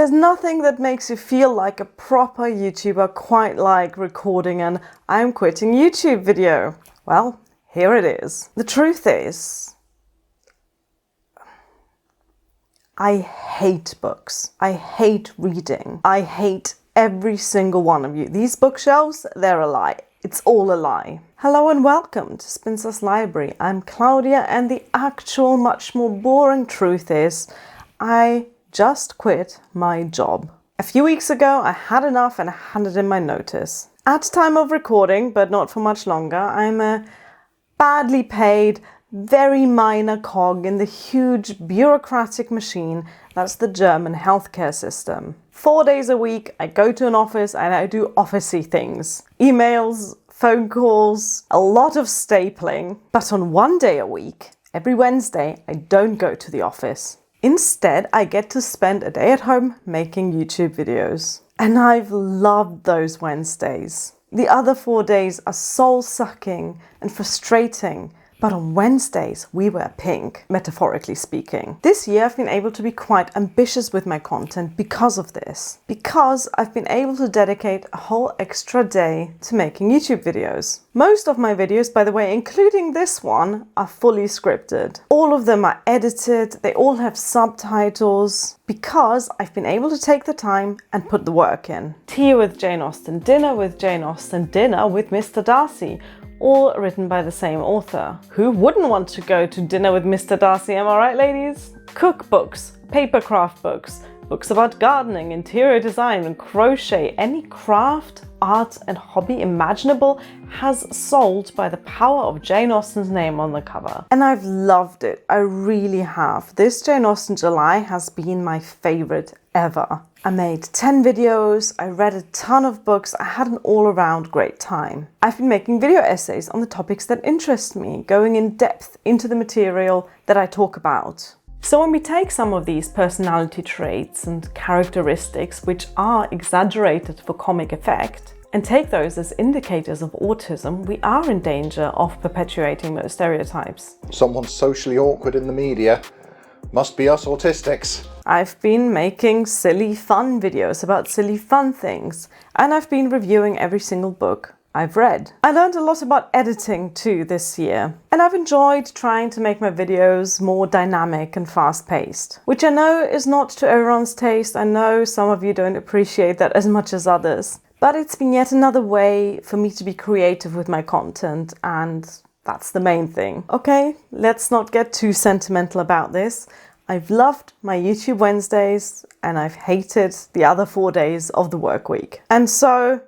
There's nothing that makes you feel like a proper YouTuber quite like recording an "I'm quitting YouTube" video. Well, here it is. The truth is, I hate books. I hate reading. I hate every single one of you. These bookshelves, they're a lie. It's all a lie. Hello and welcome to Spinster's Library. I'm Claudia, and the actual much more boring truth is I just quit my job. A few weeks ago, I had enough and I handed in my notice. At time of recording, but not for much longer, I'm a badly paid, very minor cog in the huge bureaucratic machine that's the German healthcare system. 4 days a week, I go to an office and I do officey things. Emails, phone calls, a lot of stapling. But on 1 day a week, every Wednesday, I don't go to the office. Instead, I get to spend a day at home making YouTube videos. And I've loved those Wednesdays. The other 4 days are soul-sucking and frustrating. But on Wednesdays, we wear pink, metaphorically speaking. This year, I've been able to be quite ambitious with my content because of this. Because I've been able to dedicate a whole extra day to making YouTube videos. Most of my videos, by the way, including this one, are fully scripted. All of them are edited, they all have subtitles, because I've been able to take the time and put the work in. Tea with Jane Austen, dinner with Jane Austen, dinner with Mr. Darcy. All written by the same author. Who wouldn't want to go to dinner with Mr. Darcy, am I right, ladies? Cookbooks, papercraft books, books about gardening, interior design and crochet. Any craft, art and hobby imaginable has sold by the power of Jane Austen's name on the cover. And I've loved it, I really have. This Jane Austen July has been my favorite ever. I made 10 videos, I read a ton of books, I had an all-around great time. I've been making video essays on the topics that interest me, going in depth into the material that I talk about. So when we take some of these personality traits and characteristics, which are exaggerated for comic effect, and take those as indicators of autism, we are in danger of perpetuating those stereotypes. Someone socially awkward in the media must be us autistics. I've been making silly fun videos about silly fun things, and I've been reviewing every single book I've read. I learned a lot about editing too this year, and I've enjoyed trying to make my videos more dynamic and fast-paced, which I know is not to everyone's taste. I know some of you don't appreciate that as much as others, but it's been yet another way for me to be creative with my content, and that's the main thing. Okay, let's not get too sentimental about this. I've loved my YouTube Wednesdays and I've hated the other 4 days of the work week. And so,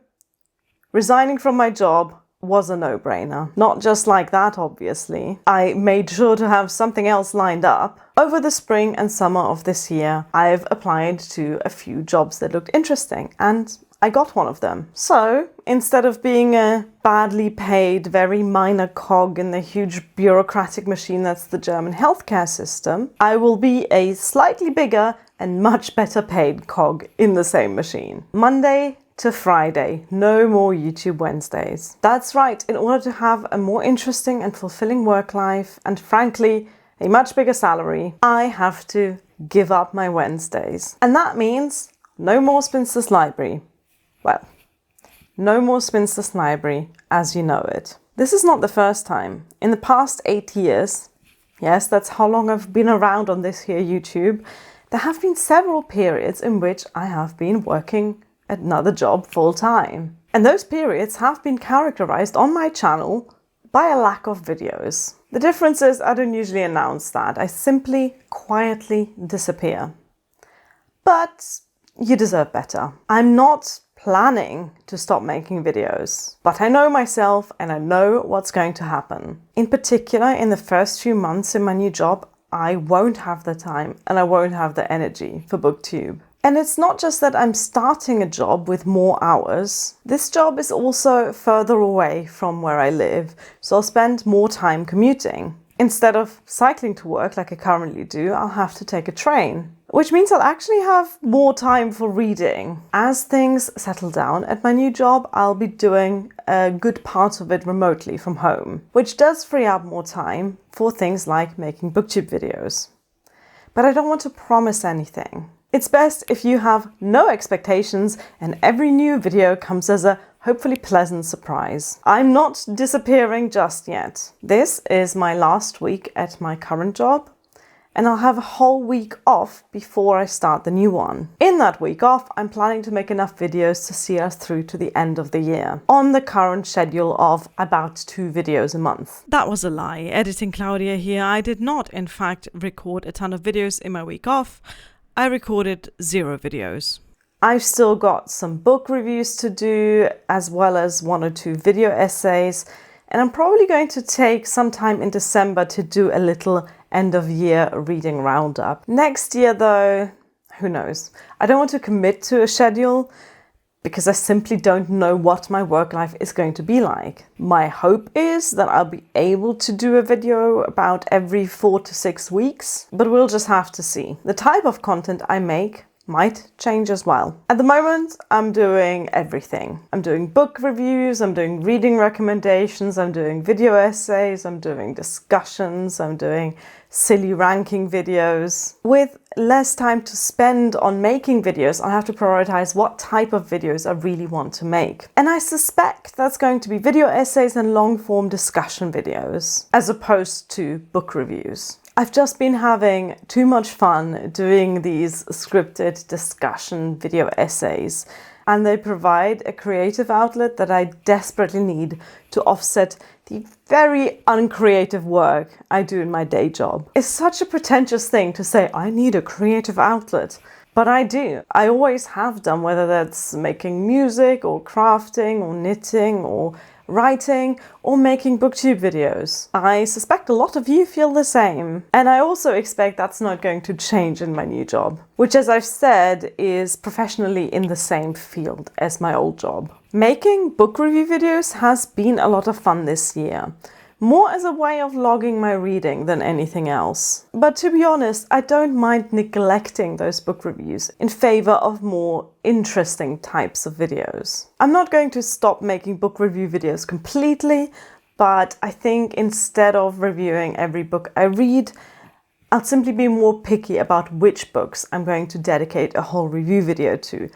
resigning from my job was a no-brainer. Not just like that, obviously. I made sure to have something else lined up. Over the spring and summer of this year, I've applied to a few jobs that looked interesting, and I got one of them. So, instead of being a badly paid, very minor cog in the huge bureaucratic machine that's the German healthcare system, I will be a slightly bigger and much better paid cog in the same machine. Monday to Friday, no more YouTube Wednesdays. That's right, in order to have a more interesting and fulfilling work life, and frankly, a much bigger salary, I have to give up my Wednesdays. And that means no more Spinster's Library. Well, no more Spinster's Library as you know it. This is not the first time. In the past 8 years, yes, that's how long I've been around on this here YouTube, there have been several periods in which I have been working another job full time. And those periods have been characterized on my channel by a lack of videos. The difference is I don't usually announce that. I simply quietly disappear. But you deserve better. I'm not planning to stop making videos, but I know myself and I know what's going to happen. In particular, in the first few months in my new job, I won't have the time and I won't have the energy for BookTube. And it's not just that I'm starting a job with more hours. This job is also further away from where I live, so I'll spend more time commuting. Instead of cycling to work like I currently do, I'll have to take a train, which means I'll actually have more time for reading. As things settle down at my new job, I'll be doing a good part of it remotely from home, which does free up more time for things like making BookTube videos. But I don't want to promise anything. It's best if you have no expectations and every new video comes as a hopefully pleasant surprise. I'm not disappearing just yet. This is my last week at my current job, and I'll have a whole week off before I start the new one. In that week off, I'm planning to make enough videos to see us through to the end of the year, on the current schedule of about 2 videos a month. That was a lie. Editing Claudia here. I did not, in fact, record a ton of videos in my week off. I recorded 0 videos. I've still got some book reviews to do, as well as 1 or 2 video essays, and I'm probably going to take some time in December to do a little end of year reading roundup. Next year though, who knows? I don't want to commit to a schedule because I simply don't know what my work life is going to be like. My hope is that I'll be able to do a video about every 4 to 6 weeks, but we'll just have to see. The type of content I make might change as well. At the moment, I'm doing everything. I'm doing book reviews, I'm doing reading recommendations, I'm doing video essays, I'm doing discussions, I'm doing silly ranking videos. With less time to spend on making videos, I have to prioritize what type of videos I really want to make. And I suspect that's going to be video essays and long-form discussion videos, as opposed to book reviews. I've just been having too much fun doing these scripted discussion video essays, and they provide a creative outlet that I desperately need to offset the very uncreative work I do in my day job. It's such a pretentious thing to say, I need a creative outlet, but I do. I always have done, whether that's making music or crafting or knitting or writing or making booktube videos. I suspect a lot of you feel the same. And I also expect that's not going to change in my new job, which, as I've said, is professionally in the same field as my old job. Making book review videos has been a lot of fun this year. More as a way of logging my reading than anything else. But to be honest, I don't mind neglecting those book reviews in favor of more interesting types of videos. I'm not going to stop making book review videos completely, but I think instead of reviewing every book I read, I'll simply be more picky about which books I'm going to dedicate a whole review video to.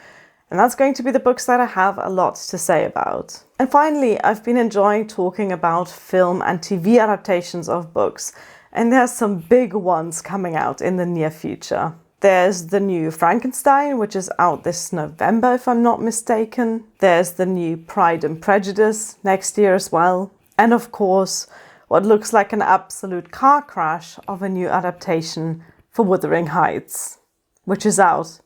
And that's going to be the books that I have a lot to say about. And finally, I've been enjoying talking about film and TV adaptations of books, and there's some big ones coming out in the near future. There's the new Frankenstein, which is out this November, if I'm not mistaken. There's the new Pride and Prejudice next year as well. And of course, what looks like an absolute car crash of a new adaptation for Wuthering Heights, which is out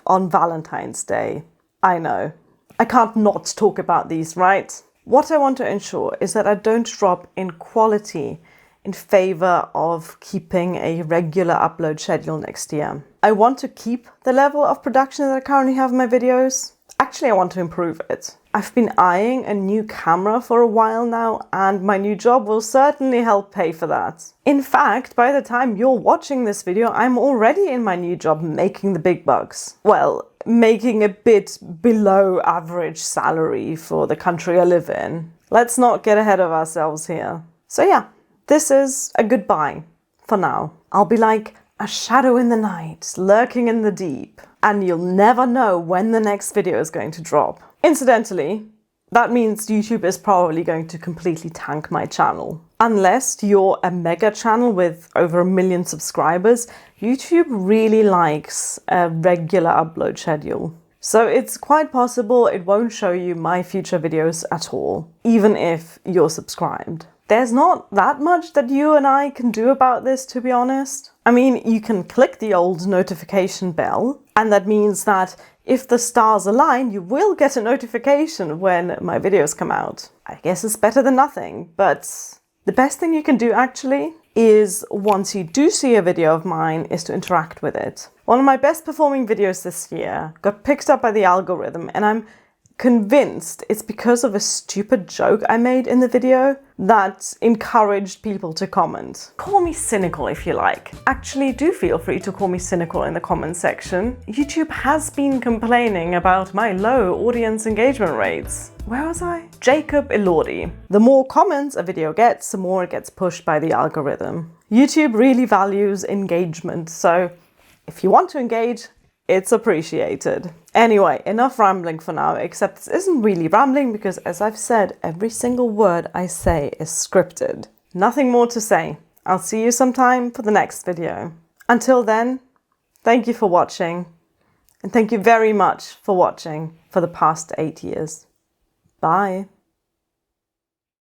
on Valentine's Day. I know. I can't not talk about these, right? What I want to ensure is that I don't drop in quality in favor of keeping a regular upload schedule next year. I want to keep the level of production that I currently have in my videos. Actually, I want to improve it. I've been eyeing a new camera for a while now, and my new job will certainly help pay for that. In fact, by the time you're watching this video, I'm already in my new job making the big bucks. Well, making a bit below average salary for the country I live in. Let's not get ahead of ourselves here. So yeah, this is a goodbye for now. I'll be like a shadow in the night, lurking in the deep, and you'll never know when the next video is going to drop. Incidentally, that means YouTube is probably going to completely tank my channel. Unless you're a mega channel with over 1 million subscribers, YouTube really likes a regular upload schedule. So it's quite possible it won't show you my future videos at all, even if you're subscribed. There's not that much that you and I can do about this, to be honest. I mean, you can click the old notification bell, and that means that if the stars align, you will get a notification when my videos come out. I guess it's better than nothing, but the best thing you can do actually is, once you do see a video of mine, is to interact with it. One of my best performing videos this year got picked up by the algorithm, and I'm convinced it's because of a stupid joke I made in the video that encouraged people to comment. Call me cynical if you like. Actually, do feel free to call me cynical in the comment section. YouTube has been complaining about my low audience engagement rates. Where was I? Jacob Elordi. The more comments a video gets, the more it gets pushed by the algorithm. YouTube really values engagement, so if you want to engage, it's appreciated. Anyway, enough rambling for now, except this isn't really rambling because, as I've said, every single word I say is scripted. Nothing more to say. I'll see you sometime for the next video. Until then, thank you for watching, and thank you very much for watching for the past 8 years. Bye.